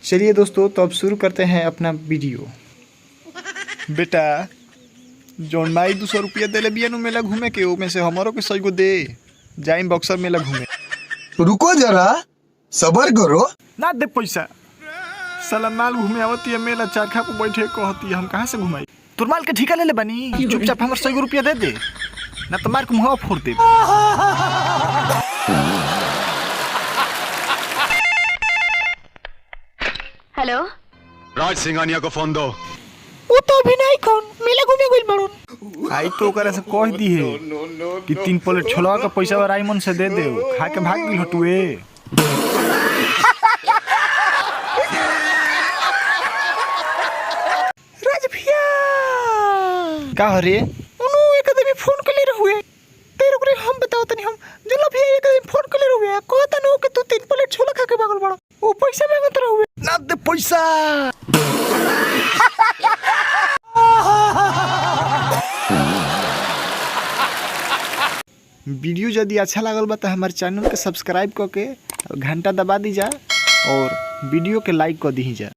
चलिए दोस्तों, तो अब शुरू करते हैं अपना वीडियो। बेटा जौन माई 200 रुपया दिले बिया नु मेला घूमे के, ओमे से हमारो के 100 गो दे, जाइम बक्सर मेला घूमे। रुको जरा, सबर करो। ना दे पैसा, साला माल घूमे आवती है मेला, चरखा पे बैठे कहती है हम कहाँ से घुमाई। तोर माल के ठिका ले ले बनी, चुपचाप हमर 100 रुपया दे दे, ना तो मार के मुंह फोड़ दे। हेलो, राज सिंघानिया को फोन दो। वो तो अभी नहीं कौन मेला घूमे गइल बाड़न। आई तो ओकरा से कह दी है कि 3 प्लेट छोला का पैसा राइमन से दे दे, खा के भाग गेल हटुए। राज भैया का हरे उनु एक आदमी फोन कर ले रहुए, तेरे को हम बताओ तनी। हम जला भैया एक आदमी फोन कर ले रहुए, कहता न कि तू 3 प्लेट छोला खा के भागल बाड़ा, वो पैसा मांगत रहुए। ना दे पैसा। वीडियो यदि अच्छा लागल बा तो हमारे चैनल के सब्सक्राइब करके घंटा दबा दी जा और वीडियो के लाइक कर दी जा।